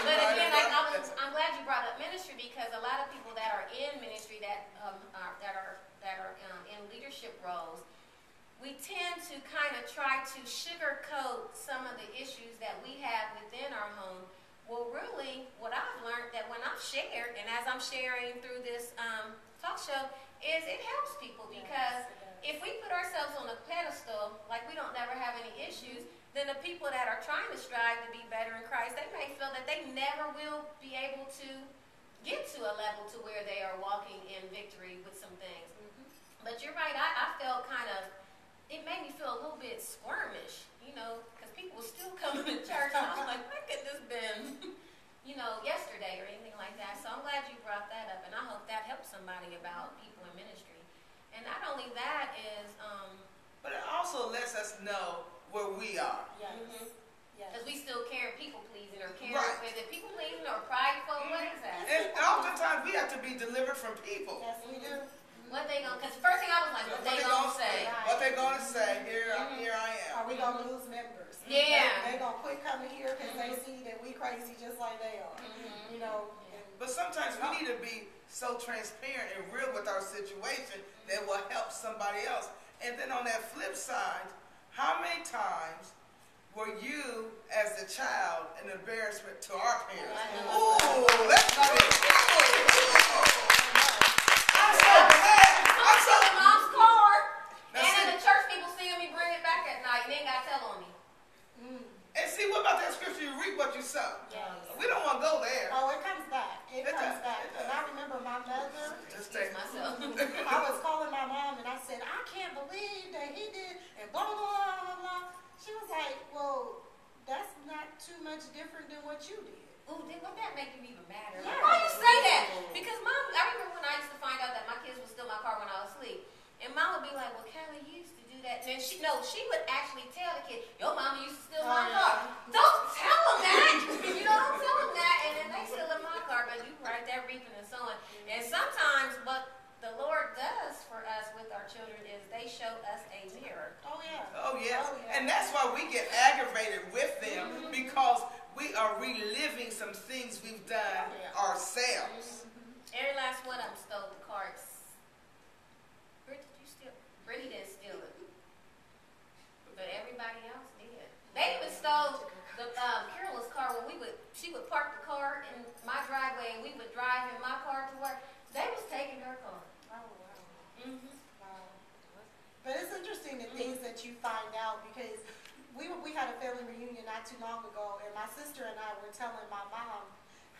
But again, I'm glad you brought up ministry, because a lot of people that are in ministry that are in leadership roles, we tend to kind of try to sugarcoat some of the issues that we have within our home. Well, really, what I've learned that when I'm shared, and as I'm sharing through this talk show, is it helps people, because if we put ourselves on a pedestal, like we don't never have any issues, then the people that are trying to strive to be better in Christ, they may feel that they never will be able to get to a level to where they are walking in victory with some things. But you're right, I felt kind of, it made me feel a little bit squirmish, because people were still coming to church, and I was like, what could this been, yesterday or anything like that? So I'm glad you brought that up, and I hope that helps somebody about people in ministry. And not only that is, but it also lets us know where we are. Yes. Because we still care people pleasing, or care, Right. is it people pleasing or prideful? What is that? And oftentimes we have to be delivered from people. Yes, we do. What they gonna? Because first thing I was like, what they gonna say? What they gonna say? Here I am. Are we gonna lose members? Yeah. They gonna quit coming here because they see that we crazy just like they are. But sometimes we need to be so transparent and real with our situation that will help somebody else. And then on that flip side, how many times were you, as a child, an embarrassment to our parents? Ooh, let's go. I'm so glad. I'm so glad. Mom's car, and in the church people seeing me bring it back at night, and then got to tell on me. And see, what about that scripture? You reap what you sow. Yes. We don't want to go there. Oh, it comes back. It comes back. And I remember my mother. Excuse myself. I was calling my mom and I said, I can't believe that he did, and blah, blah, blah, blah, blah. She was like, well, that's not too much different than what you did. Ooh, wouldn't that make you even madder? Yeah. Like, why you say that? Because Mom, I remember when I used to find out that my kids would steal my car when I was asleep. And Mom would be like, well, Kelly, you used to do that. And she would actually tell the kid, your mama used to steal my car. Don't tell them that. Don't tell them that. And then they steal in my car, but you right there reaping and sowing. And sometimes what the Lord does for us with our children is they show us a mirror. Oh, yeah. Oh, yes. And that's why we get aggravated with them, because we are reliving some things we've done ourselves. Every last one of them stole the cards. Britt, did you steal? Brittany didn't steal it. But everybody else did. They even stole the Carolyn's car when she would park the car in my driveway and we would drive in my car to work. They was taking her car. Oh, wow. Wow. But it's interesting the things that you find out, because we had a family reunion not too long ago, and my sister and I were telling my mom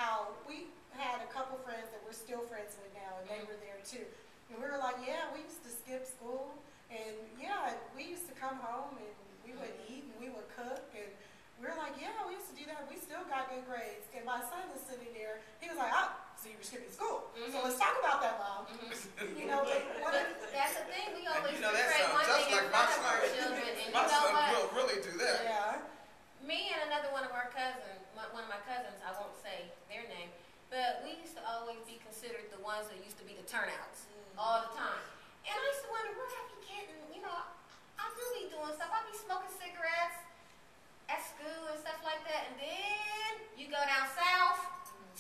how we had a couple friends that we're still friends with now, and they were there too. And we were like, yeah, we used to skip school, and yeah, we used to come home and we would eat and we would cook, and we were like, yeah, we used to do that. We still got good grades. And my son was sitting there. He was like, oh, so you were skipping school. So let's talk about that, Mom. But that's the thing. We always that portray one sounds just thing in like my front of our son. children. And My you know son what? will really do that. Yeah. Me and another one of our cousins, one of my cousins, I won't say their name, but we used to always be considered the ones that used to be the turnouts all the time. And I used to wonder, where I be getting, I do be doing stuff. I be smoking cigarettes at school and stuff like that. And then you go down south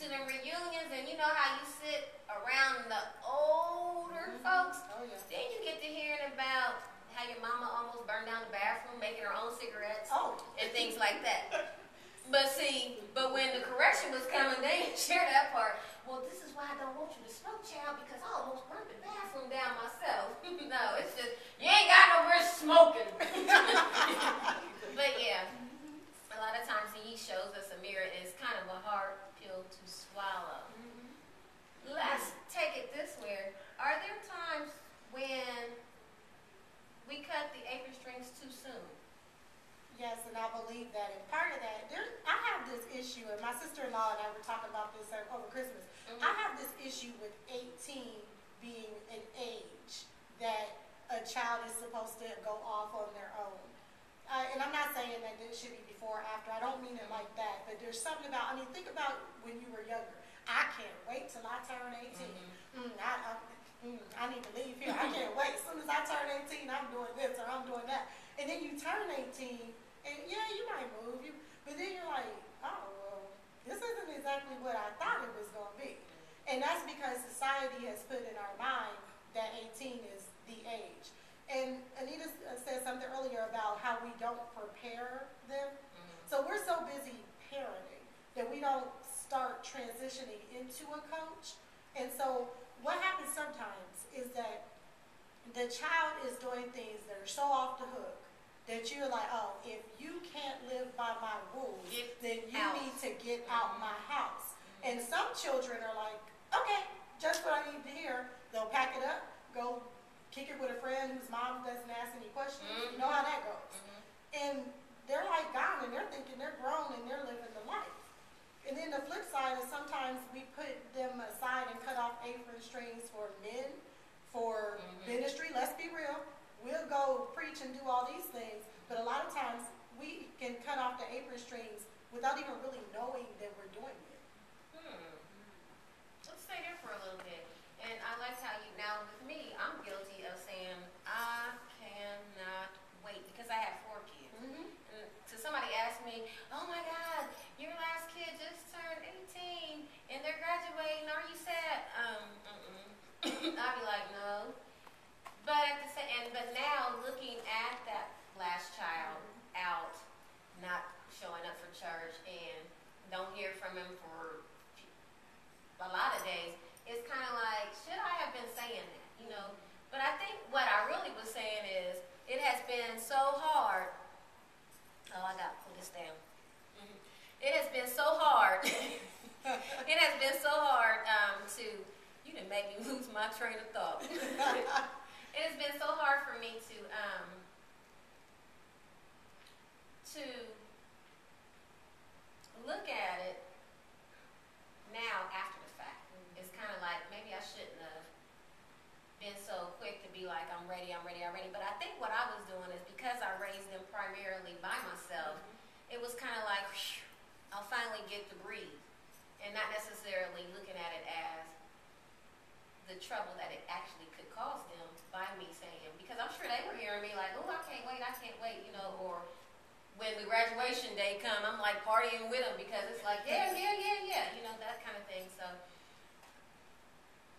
to the reunions, and you know how you sit around the older folks. Oh, yeah. Then you get to hearing about how your mama almost burned down the bathroom making her own cigarettes and things like that. But when the correction was coming, they didn't share that part. Well, this is why I don't want you to smoke, child, because I almost burned the bathroom down myself. No, it's just, you ain't got no risk smoking. But yeah, a lot of times he shows us a mirror, and it's kind of a hard pill to swallow. Let's take it this way. Are there times when we cut the apron strings too soon? Yes, and I believe that. And part of that, I have this issue, and my sister-in-law and I were talking about this over Christmas. I have this issue with 18 being an age that a child is supposed to go off on their own. And I'm not saying that it should be before or after. I don't mean it like that. But there's something about, think about when you were younger. I can't wait till I turn 18. I need to leave here. I can't wait. As soon as I turn 18, I'm doing this or I'm doing that. And then you turn 18, and yeah, you might move, but then you're like, oh, well, this isn't as And that's because society has put in our mind that 18 is the age. And Anita said something earlier about how we don't prepare them. So we're so busy parenting that we don't start transitioning into a coach. And so what happens sometimes is that the child is doing things that are so off the hook that you're like, oh, if you can't live by my rules, then you need to get out my house. And some children are like, okay, just what I need to hear. They'll pack it up, go kick it with a friend whose mom doesn't ask any questions. You know how that goes. And they're like gone, and they're thinking they're grown and they're living the life. And then the flip side is sometimes we put them aside and cut off apron strings for men, for ministry. Let's be real. We'll go preach and do all these things, but a lot of times we can cut off the apron strings without even really knowing that we're doing it. Let's stay there for a little bit. And I like how you, now with me, I'm guilty of saying, I cannot wait, because I have 4 kids. And so somebody asked me, oh my God, your last kid just turned 18 and they're graduating, are you sad? I'd be like, no. But now looking at that last child out, not showing up for church and don't hear from him for a lot of days, it's kind of like, should I have been saying that, you know? But I think what I really was saying is, it has been so hard. Oh, I got to pull this down. It has been so hard. It has been so hard to, you didn't make me lose my train of thought. It has been so hard for me to look at it now after the fact. It's kind of like, maybe I shouldn't have been so quick to be like, I'm ready. But I think what I was doing is, because I raised them primarily by myself, it was kind of like, whew, I'll finally get to breathe. And not necessarily looking at it as the trouble that it actually could cause them by me saying, because I'm sure they were hearing me like, oh, I can't wait, you know, or when the graduation day come, I'm like partying with them because it's like, yeah, you know, that kind of thing. So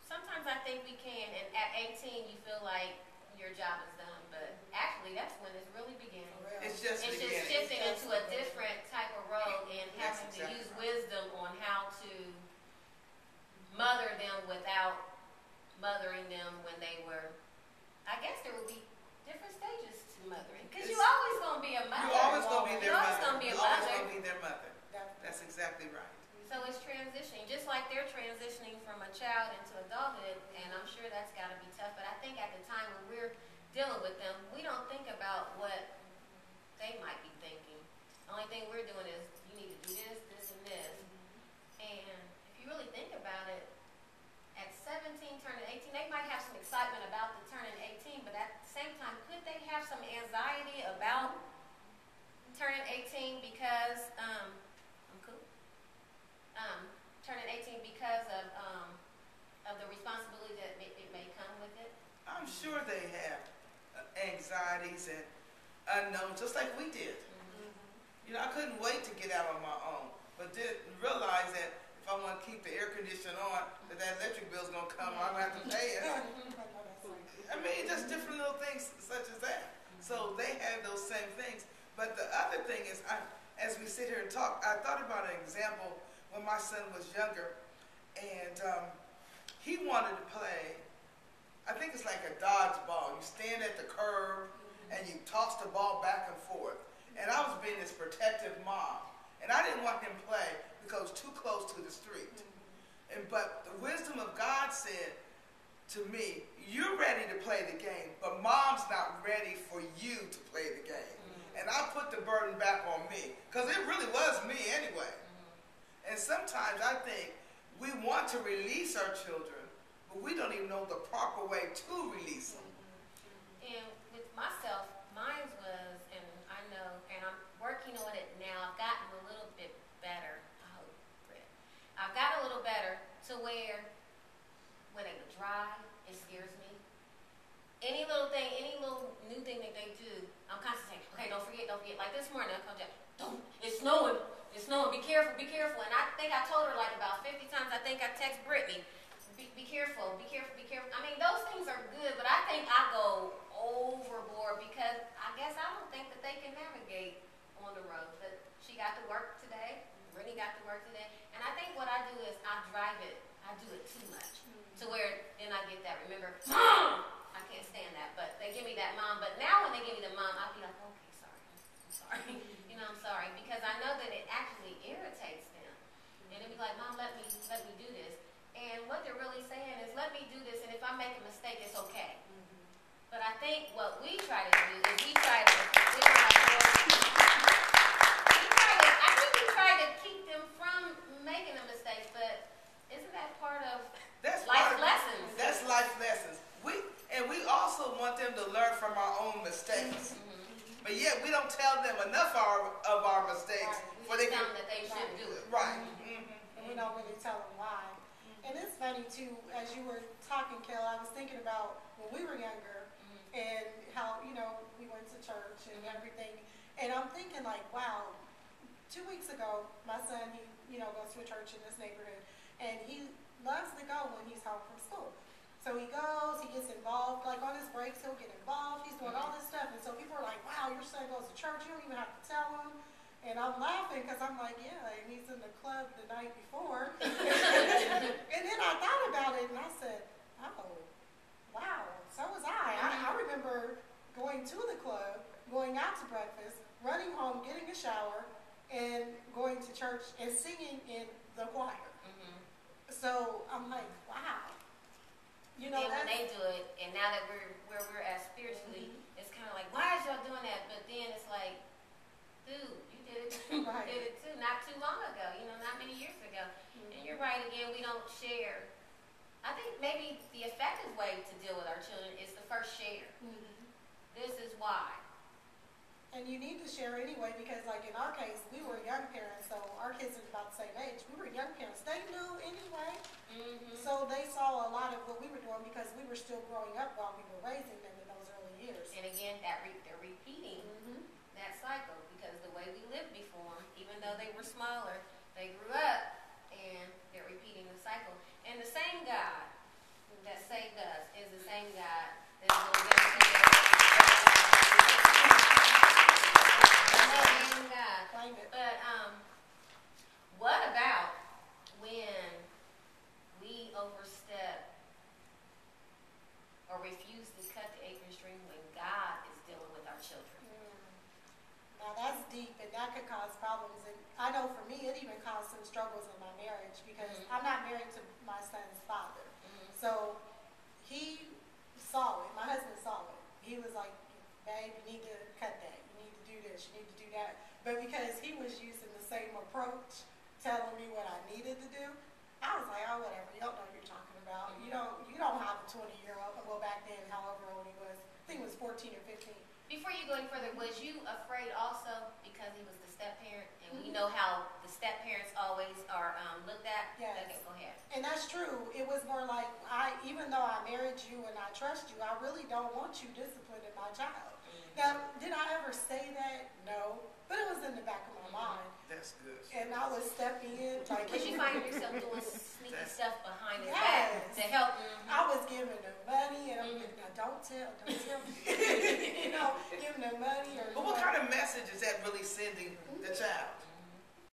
sometimes I think we can, and at 18 you feel like your job is done, but actually that's when it's really beginning. It's just shifting into a different type of role and having to use wisdom on how to mother them without mothering them when they were, I guess there will be different stages to mothering, because you're always going to be a mother. You're always going to be their mother. You're always going to be their mother. That's exactly right. So it's transitioning, just like they're transitioning from a child into adulthood, and I'm sure that's got to be tough, but I think at the time when we're dealing with them, we don't think about what they might be thinking. The only thing we're doing is, you need to do this, this, and this. And if you really think about it, at 17, turning 18, they might have some excitement about the turning 18, but at the same time, could they have some anxiety about turning 18 because, I'm cool, turning 18 because of the responsibility that it may come with it? I'm sure they have anxieties and unknowns, just like we did. You know, I couldn't wait to get out on my own, but didn't realize that if I want to keep the air conditioner on, that electric bill's going to come, I'm going to have to pay it. I mean, just different little things such as that. So they have those same things. But the other thing is, as we sit here and talk, I thought about an example when my son was younger, and he wanted to play, I think it's like a dodgeball. You stand at the curb, and you toss the ball back and forth. And I was being this protective mom, and I didn't want him to play because it was too close to the street. But the wisdom of God said to me, you're ready to play the game, but mom's not ready for you to play the game. And I put the burden back on me, because it really was me anyway. And sometimes I think we want to release our children, but we don't even know the proper way to release them. And with myself, mine was, and I know, and I'm working on it now, I've gotten a little bit better, I hope, Britt. I've gotten a little better to where when they drive, it scares me. Any little thing, any little new thing that they do, I'm constantly saying, okay, don't forget. Like this morning, I called Jack, it's snowing, be careful. And I think I told her like about 50 times, I think I text Brittany, be careful, be careful, be careful. I mean, those things are good, but I think I go overboard because I guess I don't think that they can navigate on the road. But she got to work today, Brittany got to work today, and I think what I do is I drive it. I do it too much to where then I get that. Remember, mom. I can't stand that, but they give me that mom. But now when they give me the mom, I'll be like, okay, sorry, I'm sorry. You know, I'm sorry because I know that it actually irritates them, and they'll be like, mom, let me do this. And what they're really saying is, let me do this, and if I make a mistake, it's okay. But I think what we try to do is we try to keep them from making a mistake, but isn't that part of life lessons? That's life lessons. We also want them to learn from our own mistakes. But yet we don't tell them enough of our mistakes. Right. We tell them that they should do it. Right. And we don't really tell them why. And it's funny too, as you were talking, Kel, I was thinking about when we were younger and how, you know, we went to church and everything. And I'm thinking like, wow, 2 weeks ago, my son, he, you know, goes to a church in this neighborhood and he loves to go when he's home from school. So he goes, he gets involved, like on his breaks, he'll get involved, he's doing all this stuff. And so people are like, wow, your son goes to church, you don't even have to tell him. And I'm laughing because I'm like, yeah, and he's in the club the night before. And then I thought about it and I said, oh, wow, so was I. I remember going to the club, going out to breakfast, running home, getting a shower, and going to church and singing in the choir. So I'm like, wow. You know, when they do it, and now that we're where we're at spiritually, it's kind of like, why is y'all doing that? But then it's like, dude, you did it too. Right. You did it too, not too long ago. You know, not many years ago. And you're right. Again, we don't share. I think maybe the effective way to deal with our children is to first share. This is why. And you need to share anyway because, like in our case, we were young parents, so our kids are about the same age. We were young parents. They knew anyway. So they saw a lot of what we were doing because we were still growing up while we were raising them in those early years. And again, they're repeating that cycle because the way we lived before, even though they were smaller, they grew up and they're repeating the cycle. And the same God that saved us is the same God that's going to save us. But what about when we overstep or refuse to cut the apron string when God is dealing with our children? Now that's deep and that could cause problems. And I know for me it even caused some struggles in my marriage because I'm not married to my son's father. So he saw it. My husband saw it. He was like, babe, you need to cut that. You need to do this. You need to do that. But because he was using the same approach, telling me what I needed to do, I was like, oh, whatever. You don't know what you're talking about. You don't have a 20-year-old. Well, back then, however old he was, I think he was 14 or 15. Before you go any further, was you afraid also because he was the step-parent? And we know how the step-parents always are looked at. Yes. Okay, go ahead. And that's true. It was more like, even though I married you and I trust you, I really don't want you disciplining my child. Now, did I ever say that? No. But it was in the back of my mind. That's good. And I was stepping in. Like, Did you find yourself doing sneaky stuff behind his back to help? I was giving them money, and I'm like, now don't tell me. You know, giving them money. But what kind of message is that really sending the child?